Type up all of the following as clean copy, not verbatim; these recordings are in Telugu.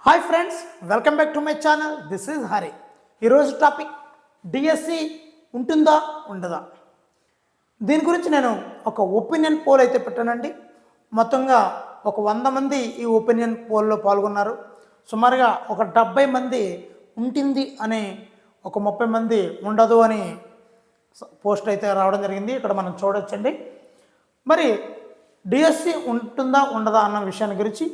Hi friends, welcome back to my channel. This is Hari. ఈరోజు టాపిక్ డిఎస్సి ఉంటుందా ఉండదా. దీని గురించి నేను ఒక ఒపీనియన్ పోల్ అయితే పెట్టానండి. మొత్తంగా ఒక 100 మంది ఈ ఒపీనియన్ పోల్లో పాల్గొన్నారు. సుమారుగా ఒక 70 మంది ఉంటుంది అని, ఒక 30 మంది ఉండదు అని పోస్ట్ అయితే రావడం జరిగింది. ఇక్కడ మనం చూడొచ్చండి. మరి డిఎస్సి ఉంటుందా ఉండదా అన్న విషయాన్ని గురించి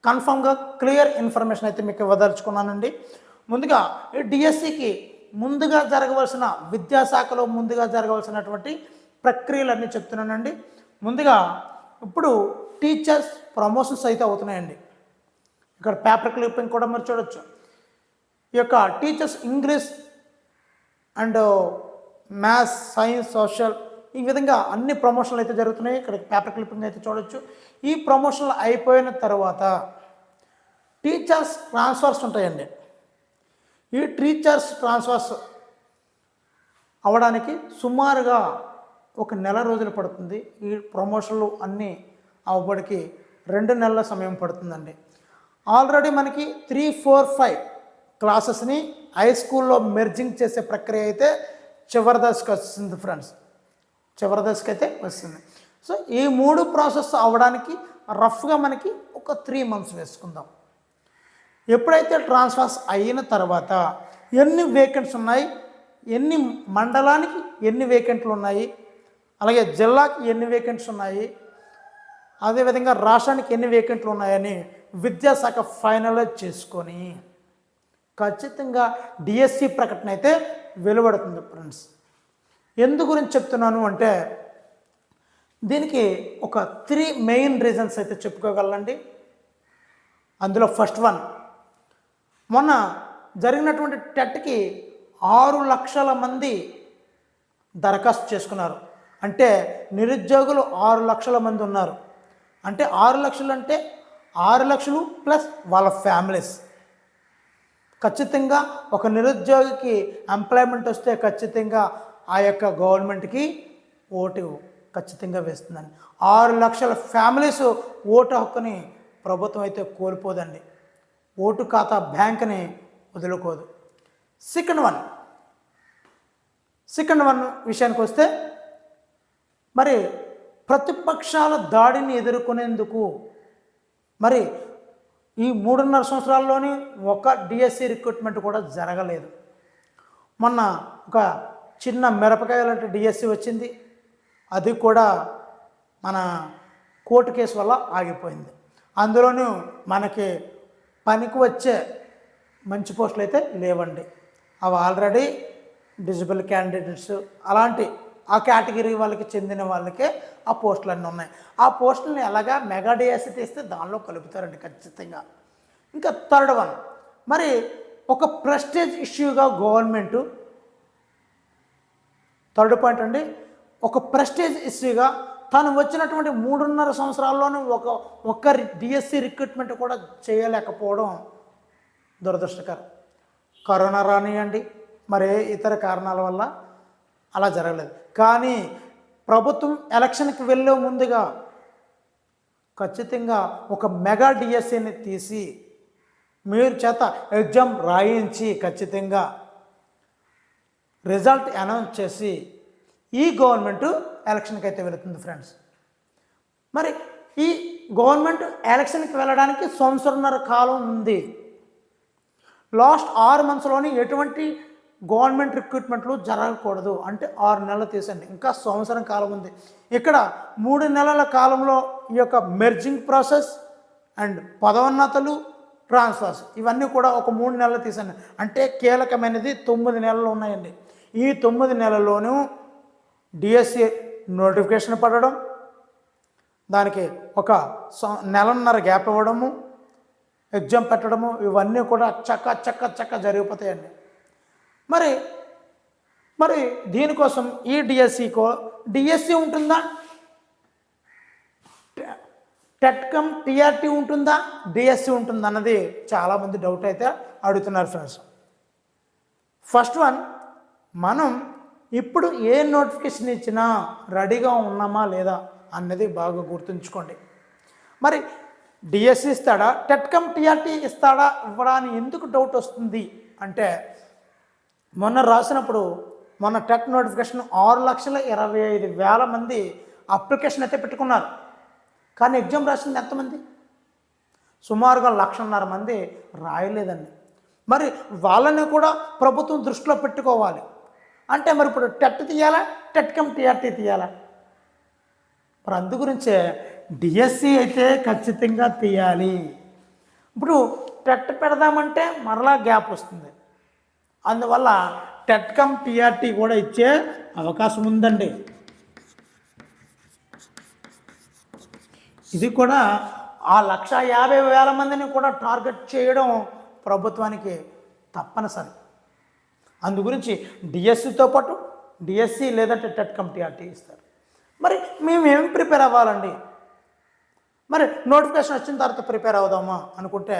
కన్ఫామ్గా క్లియర్ ఇన్ఫర్మేషన్ అయితే మీకు ఇవ్వదలుచుకున్నానండి. ముందుగా ఈ డిఎస్సికి ముందుగా జరగవలసిన, విద్యాశాఖలో ముందుగా జరగవలసినటువంటి ప్రక్రియలన్నీ చెప్తున్నానండి. ముందుగా ఇప్పుడు టీచర్స్ ప్రమోషన్స్ అయితే అవుతున్నాయండి. ఇక్కడ పేపర్ క్లిప్పింగ్ కూడా మీరు చూడొచ్చు. ఈ యొక్క teachers English and maths, science, social, ఈ విధంగా అన్ని ప్రమోషన్లు అయితే జరుగుతున్నాయి. ఇక్కడ పేపర్ క్లిప్పింగ్ అయితే చూడొచ్చు. ఈ ప్రమోషన్లు అయిపోయిన తర్వాత టీచర్స్ ట్రాన్స్ఫర్స్ ఉంటాయండి. ఈ టీచర్స్ ట్రాన్స్ఫర్స్ అవ్వడానికి సుమారుగా ఒక నెల రోజులు పడుతుంది. ఈ ప్రమోషన్లు అన్నీ అవ్వడానికి 2 నెలల సమయం పడుతుందండి. ఆల్రెడీ మనకి 3, 4, 5 క్లాసెస్ని హై స్కూల్లో మెర్జింగ్ చేసే ప్రక్రియ అయితే చివరి దశకు వస్తుంది ఫ్రెండ్స్. చివరి దశకు అయితే వస్తుంది. సో ఈ 3 ప్రాసెస్ అవ్వడానికి రఫ్గా మనకి ఒక 3 మంత్స్ వేసుకుందాం. ఎప్పుడైతే ట్రాన్స్ఫర్స్ అయిన తర్వాత ఎన్ని వేకెంట్స్ ఉన్నాయి, ఎన్ని మండలానికి ఎన్ని వేకెంట్లు ఉన్నాయి, అలాగే జిల్లాకి ఎన్ని వేకెంట్స్ ఉన్నాయి, అదేవిధంగా రాష్ట్రానికి ఎన్ని వేకెంట్లు ఉన్నాయని విద్యాశాఖ ఫైనలైజ్ చేసుకొని ఖచ్చితంగా డిఎస్సి ప్రకటన అయితే వెలువడుతుంది ఫ్రెండ్స్. ఎందు గురించి చెప్తున్నాను అంటే, దీనికి ఒక 3 మెయిన్ రీజన్స్ అయితే చెప్పుకోగలండి. అందులో ఫస్ట్ వన్, మొన్న జరిగినటువంటి టెట్కి 6 లక్షల మంది దరఖాస్తు చేసుకున్నారు. అంటే నిరుద్యోగులు 6 లక్షల మంది ఉన్నారు. అంటే 6 లక్షలు అంటే 6 లక్షలు ప్లస్ వాళ్ళ ఫ్యామిలీస్. ఖచ్చితంగా ఒక నిరుద్యోగికి ఎంప్లాయ్మెంట్ వస్తే ఖచ్చితంగా ఆ యొక్క గవర్నమెంట్కి ఓటు ఖచ్చితంగా వేస్తుందండి. 6 లక్షల ఫ్యామిలీస్ ఓటు హక్కుని ప్రభుత్వం అయితే కోల్పోదండి. ఓటు ఖాతా బ్యాంక్ని వదులుకోదు. సెకండ్ వన్ విషయానికి వస్తే, మరి ప్రతిపక్షాల దాడిని ఎదుర్కొనేందుకు మరి ఈ 3.5 సంవత్సరాల్లోని ఒక డిఎస్సి రిక్రూట్మెంట్ కూడా జరగలేదు. మొన్న ఒక చిన్న మిరపకాయ లాంటి డిఎస్సి వచ్చింది. అది కూడా మన కోర్టు కేసు వల్ల ఆగిపోయింది. అందులోనూ మనకి పనికి వచ్చే మంచి పోస్టులు అయితే లేవండి. అవి ఆల్రెడీ డిజిబుల్ క్యాండిడేట్స్ అలాంటి ఆ కేటగిరీ వాళ్ళకి చెందిన వాళ్ళకే ఆ పోస్టులు అన్నీ ఉన్నాయి. ఆ పోస్టులని ఎలాగా మెగా డిఎస్సి తీస్తే దానిలో కలుపుతారండి ఖచ్చితంగా. ఇంకా థర్డ్ వన్, మరి ఒక ప్రెస్టేజ్ ఇష్యూగా గవర్నమెంటు, థర్డ్ పాయింట్ అండి, ఒక ప్రెస్టేజ్ ఇష్యూగా తను వచ్చినటువంటి 3.5 సంవత్సరాల్లోనూ ఒక్క డిఎస్సి రిక్రూట్మెంట్ కూడా చేయలేకపోవడం దురదృష్టకరం. కరోనా రానియండి, మరే ఇతర కారణాల వల్ల అలా జరగలేదు. కానీ ప్రభుత్వం ఎలక్షన్కి వెళ్ళే ముందుగా ఖచ్చితంగా ఒక మెగా డిఎస్సిని తీసి మీరు చేత ఎగ్జామ్ రాయించి ఖచ్చితంగా రిజల్ట్ అనౌన్స్ చేసి ఈ గవర్నమెంట్ ఎలక్షన్కి అయితే వెళుతుంది ఫ్రెండ్స్. మరి ఈ గవర్నమెంట్ ఎలక్షన్కి వెళ్ళడానికి 1.5 సంవత్సరాల కాలం ఉంది. లాస్ట్ 6 మంత్స్లోని ఎటువంటి గవర్నమెంట్ రిక్రూట్మెంట్లు జరగకూడదు. అంటే 6 నెలలు తీసండి, ఇంకా 1 సంవత్సరం కాలం ఉంది. ఇక్కడ 3 నెలల కాలంలో ఈ యొక్క మెర్జింగ్ ప్రాసెస్ అండ్ పదోన్నతులు, ట్రాన్స్ఫర్స్ ఇవన్నీ కూడా ఒక 3 నెలలు తీసండి. అంటే కీలకమైనది 9 నెలలు ఉన్నాయండి. ఈ 9 నెలల్లోనూ డిఎస్సి నోటిఫికేషన్ పడడం, దానికి ఒక 1.5 నెలల గ్యాప్ ఇవ్వడము, ఎగ్జామ్ పెట్టడము, ఇవన్నీ కూడా చక్క జరిగిపోతాయండి. మరి దీనికోసం ఈ డిఎస్సి ఉంటుందా, టెట్కమ్ టీఆర్టీ ఉంటుందా, డిఎస్సి ఉంటుందా అన్నది చాలామంది డౌట్ అయితే అడుగుతున్నారు ఫ్రెండ్స్. ఫస్ట్ వన్, మనం ఇప్పుడు ఏ నోటిఫికేషన్ ఇచ్చినా రెడీగా ఉన్నామా లేదా అన్నది బాగా గుర్తుంచుకోండి. మరి డిఎస్సి ఇస్తాడా, టెట్కమ్ టీఆర్టీ ఇస్తాడా ఇవ్వడా అని ఎందుకు డౌట్ వస్తుంది అంటే, మొన్న రాసినప్పుడు మొన్న టెట్ నోటిఫికేషన్ 6,25,000 మంది అప్లికేషన్ అయితే పెట్టుకున్నారు. కానీ ఎగ్జామ్ రాసింది ఎంతమంది? సుమారుగా 1,50,000 మంది రాయలేదండి. మరి వాళ్ళని కూడా ప్రభుత్వం దృష్టిలో పెట్టుకోవాలి. అంటే మరి ఇప్పుడు టెట్ తీయాలా, టెట్కమ్ టీఆర్టీ తీయాలా? మరి అందు గురించే డిఎస్సి అయితే ఖచ్చితంగా తీయాలి. ఇప్పుడు టెట్ పెడదామంటే మరలా గ్యాప్ వస్తుంది. అందువల్ల టెట్కమ్ టీఆర్టీ కూడా ఇచ్చే అవకాశం ఉందండి. ఇది కూడా ఆ 1,50,000 మందిని కూడా టార్గెట్ చేయడం ప్రభుత్వానికి తప్పనిసరి. అందు గురించి డిఎస్సితో పాటు డిఎస్సి లేదంటే టెట్కమ్ టీఆర్టీ ఇస్తారు. మరి మేము ఏం ప్రిపేర్ అవ్వాలండి? మరి నోటిఫికేషన్ వచ్చిన తర్వాత ప్రిపేర్ అవుదామా అనుకుంటే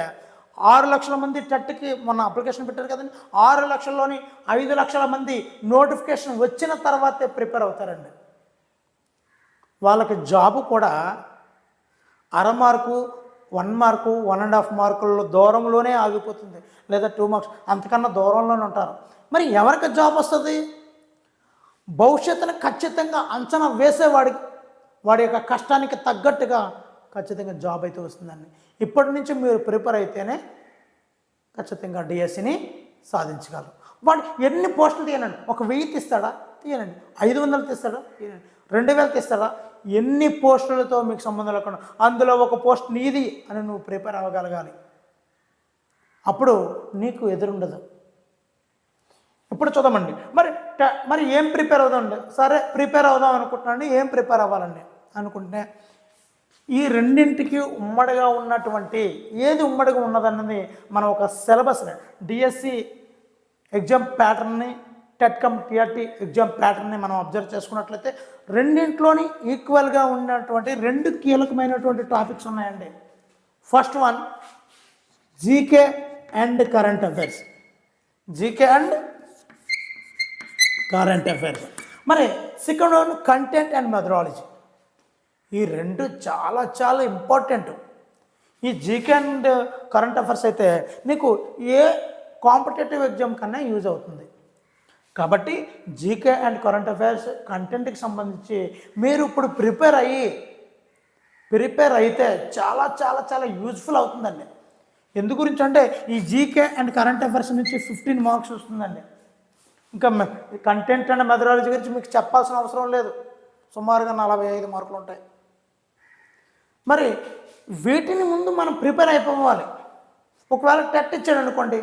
6 లక్షల మంది టెట్కి మొన్న అప్లికేషన్ పెట్టారు కదండి. 6 లక్షల్లోని 5 లక్షల మంది నోటిఫికేషన్ వచ్చిన తర్వాతే ప్రిపేర్ అవుతారండి. వాళ్ళకి జాబు కూడా అర మార్కు, 1 మార్కు, 1.5 మార్కుల దూరంలోనే ఆగిపోతుంది, లేదా 2 మార్క్స్ అంతకన్నా దూరంలోనే ఉంటారు. మరి ఎవరికి జాబ్ వస్తుంది? భవిష్యత్తును ఖచ్చితంగా అంచనా వేసేవాడికి, వాడి యొక్క కష్టానికి తగ్గట్టుగా ఖచ్చితంగా జాబ్ అయితే వస్తుందండి. ఇప్పటి నుంచి మీరు ప్రిపేర్ అయితేనే ఖచ్చితంగా డిఎస్సిని సాధించగలరు. వాడు ఎన్ని పోస్టులు తీయనండి, 1,000 తీస్తాడా? తీయనండి. 500 తీస్తాడా? తీయనండి. 2,000 తీస్తాడా? ఎన్ని పోస్టులతో మీకు సంబంధం లేకుండా అందులో ఒక పోస్ట్ నీది అని నువ్వు ప్రిపేర్ అవ్వగలగాలి. అప్పుడు నీకు ఎదురుండదు. ఇప్పుడు చూద్దామండి. మరి ఏం ప్రిపేర్ అవుదామండి? సరే ప్రిపేర్ అవుదాం అనుకుంటున్నాండి. ఏం ప్రిపేర్ అవ్వాలండి అనుకుంటే, ఈ రెండింటికి ఉమ్మడిగా ఉన్నటువంటి ఏది ఉమ్మడిగా ఉన్నదన్నది మనం ఒక సిలబస్ డిఎస్సి ఎగ్జామ్ ప్యాటర్న్ని, టెట్కమ్ టీఆర్టీ ఎగ్జామ్ ప్యాటర్న్ని మనం అబ్జర్వ్ చేసుకున్నట్లయితే రెండింట్లోని ఈక్వల్గా ఉన్నటువంటి 2 కీలకమైనటువంటి టాపిక్స్ ఉన్నాయండి. First one GK and current affairs. GK and current affairs. మరి second one content and methodology. ఈ 2 చాలా చాలా ఇంపార్టెంట్. ఈ జీకే అండ్ కరెంట్ అఫైర్స్ అయితే నీకు ఏ కాంపిటేటివ్ ఎగ్జామ్ కన్నా యూజ్ అవుతుంది. కాబట్టి జీకే అండ్ కరెంట్ అఫైర్స్ కంటెంట్కి సంబంధించి మీరు ఇప్పుడు ప్రిపేర్ అయితే చాలా చాలా చాలా యూజ్ఫుల్ అవుతుందండి. ఎందు గురించి అంటే ఈ జీకే అండ్ కరెంట్ అఫైర్స్ నుంచి 15 మార్క్స్ వస్తుందండి. ఇంకా కంటెంట్ అండ్ మెథడాలజీ గురించి మీకు చెప్పాల్సిన అవసరం లేదు. సుమారుగా 45 మార్కులు ఉంటాయి. మరి వీటిని ముందు మనం ప్రిపేర్ అయిపోవాలి. ఒకవేళ టెట్ ఇచ్చాడు అనుకోండి,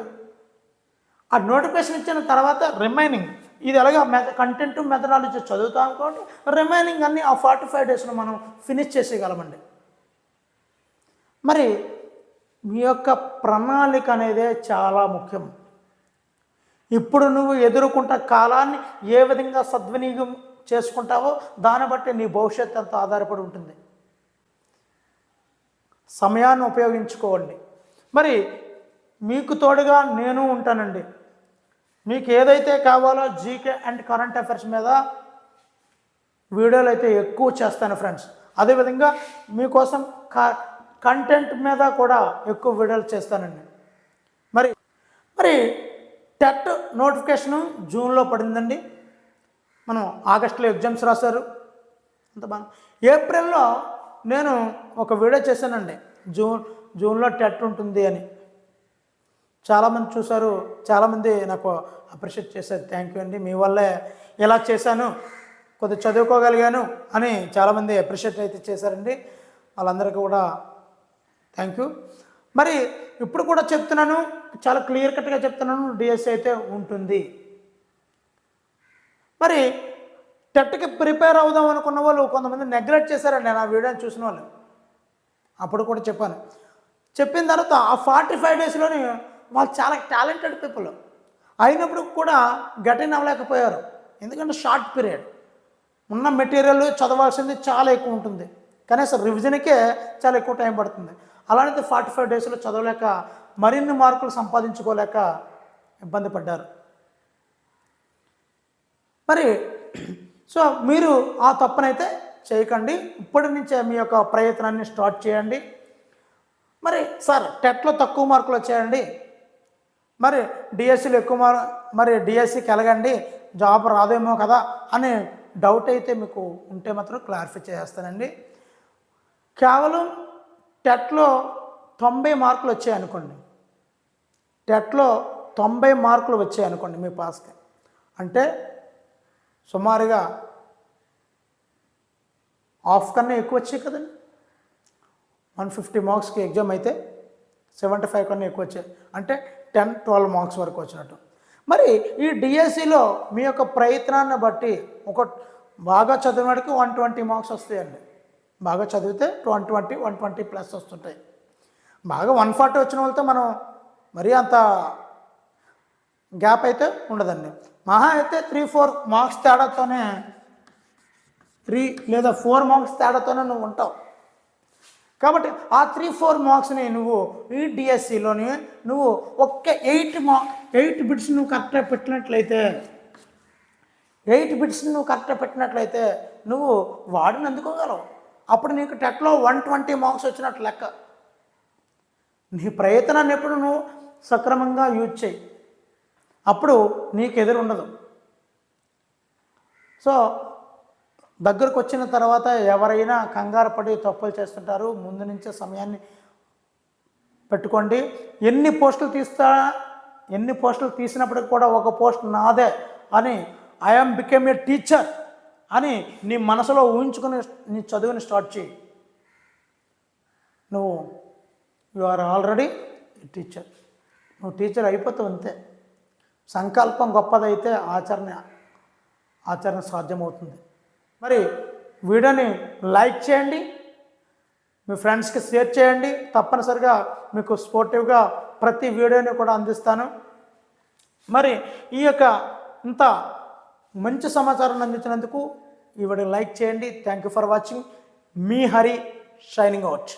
ఆ నోటిఫికేషన్ ఇచ్చిన తర్వాత రిమైనింగ్ ఇది ఎలాగా కంటెంట్ మెథడాలజీ చదువుతాం అనుకోండి, రిమైనింగ్ అన్నీ ఆ 45 డేస్లో మనం ఫినిష్ చేసేయగలమండి. మరి మీ యొక్క ప్రణాళిక అనేదే చాలా ముఖ్యం. ఇప్పుడు నువ్వు ఎదుర్కొంట కాలాన్ని ఏ విధంగా సద్వినియోగం చేసుకుంటావో దాన్ని బట్టి నీ భవిష్యత్తు అంతా ఆధారపడి ఉంటుంది. సమయాన్ని ఉపయోగించుకోండి. మరి మీకు తోడుగా నేను ఉంటానండి. మీకు ఏదైతే కావాలో జీకే అండ్ కరెంట్ అఫైర్స్ మీద వీడియోలు అయితే ఎక్కువ చేస్తాను ఫ్రెండ్స్. అదేవిధంగా మీకోసం కంటెంట్ మీద కూడా ఎక్కువ వీడియోలు చేస్తానండి. మరి టెట్ నోటిఫికేషను జూన్లో పడిందండి. మనం ఆగస్టులో ఎగ్జామ్స్ రాశారు. అంత బాగా ఏప్రిల్లో నేను ఒక వీడియో చేశానండి, జూన్లో టెట్ ఉంటుంది అని. చాలామంది చూశారు, చాలామంది నాకు అప్రిషియేట్ చేశారు. థ్యాంక్ యూ అండి, మీ వల్లే ఇలా చేశాను, కొద్దిగా చదువుకోగలిగాను అని చాలామంది అప్రిషియేట్ అయితే చేశారండి. వాళ్ళందరికీ కూడా థ్యాంక్ యూ. మరి ఇప్పుడు కూడా చెప్తున్నాను, చాలా క్లియర్ కట్గా చెప్తున్నాను, డిఎస్సి అయితే ఉంటుంది. మరి టెట్కి ప్రిపేర్ అవుదాం అనుకున్న వాళ్ళు కొంతమంది నెగ్లెక్ట్ చేశారండి నా వీడియోని చూసిన వాళ్ళు. అప్పుడు కూడా చెప్పిన తర్వాత ఆ 45 డేస్లోని వాళ్ళు చాలా టాలెంటెడ్ పీపుల్ అయినప్పుడు కూడా గెటిన్ అవ్వలేకపోయారు. ఎందుకంటే షార్ట్ పీరియడ్, ఉన్న మెటీరియల్ చదవాల్సింది చాలా ఎక్కువ ఉంటుంది, కనీసం రివిజన్కే చాలా ఎక్కువ టైం పడుతుంది. అలాంటిది 45 డేస్లో చదవలేక మరిన్ని మార్కులు సంపాదించుకోలేక ఇబ్బంది పడ్డారు. మరి సో మీరు ఆ తప్పునైతే చేయకండి. ఇప్పటి నుంచే మీ యొక్క ప్రయత్నాన్ని స్టార్ట్ చేయండి. మరి సార్ టెట్లో తక్కువ మార్కులు వచ్చాయండి, మరి డిఎస్సిలో ఎక్కువ మరి డిఎస్సికి వెళ్ళగండి, జాబ్ రాదేమో కదా అనే డౌట్ అయితే మీకు ఉంటే మాత్రం క్లారిఫై చేస్తానండి. కేవలం టెట్లో 90 మార్కులు వచ్చాయనుకోండి, టెట్లో 90 మార్కులు వచ్చాయనుకోండి మీ పాస్కి, అంటే సుమారుగా హాఫ్ కన్నా ఎక్కువ వచ్చాయి కదండి. 150 మార్క్స్కి ఎగ్జామ్ అయితే 75 కన్నా ఎక్కువ వచ్చాయి, అంటే 10-12 మార్క్స్ వరకు వచ్చినట్టు. మరి ఈ డిఎస్సిలో మీ యొక్క ప్రయత్నాన్ని బట్టి ఒక బాగా చదివినడికి 120 మార్క్స్ వస్తాయండి. బాగా చదివితే 120 ప్లస్ వస్తుంటాయి. బాగా 140 వచ్చిన వాళ్ళతో మనం మరీ అంత గ్యాప్ అయితే ఉండదండి. మహా అయితే 3-4 మార్క్స్ తేడాతోనే 3 లేదా 4 మార్క్స్ తేడాతోనే నువ్వు ఉంటావు. కాబట్టి ఆ 3-4 మార్క్స్ని నువ్వు ఈ డిఎస్సిలోని నువ్వు ఒక్క 8 బిట్స్ నువ్వు కరెక్ట్గా పెట్టినట్లయితే 8 బిట్స్ నువ్వు కరెక్ట్గా పెట్టినట్లయితే నువ్వు వాడిని అందుకోగలవు. అప్పుడు నీకు టెట్లో 120 మార్క్స్ వచ్చినట్లు లెక్క. నీ ప్రయత్నాన్ని ఎప్పుడు నువ్వు సక్రమంగా యూజ్ చేయి, అప్పుడు నీకు ఎదురు ఉండదు. సో దగ్గరకు వచ్చిన తర్వాత ఎవరైనా కంగారు పడి తప్పులు చేస్తుంటారు. ముందు నుంచే సమయాన్ని పెట్టుకోండి. ఎన్ని పోస్టులు తీసినప్పటికి కూడా ఒక పోస్ట్ నాదే అని ఐఎమ్ బికెమ్ ఏ టీచర్ అని నీ మనసులో ఊహించుకుని నీ చదువుని స్టార్ట్ చేయి. You are already teacher. నువ్వు టీచర్ అయిపోతావు అంతే. సంకల్పం గొప్పదైతే ఆచరణ సాధ్యమవుతుంది. మరి వీడియోని లైక్ చేయండి, మీ ఫ్రెండ్స్కి షేర్ చేయండి. తప్పనిసరిగా మీకు స్పోర్టివ్గా ప్రతి వీడియోని కూడా అందిస్తాను. మరి ఈ యొక్క ఇంత మంచి సమాచారాన్ని అందించినందుకు ఈ వీడియో లైక్ చేయండి. Thank you for watching. Me Hari shining out.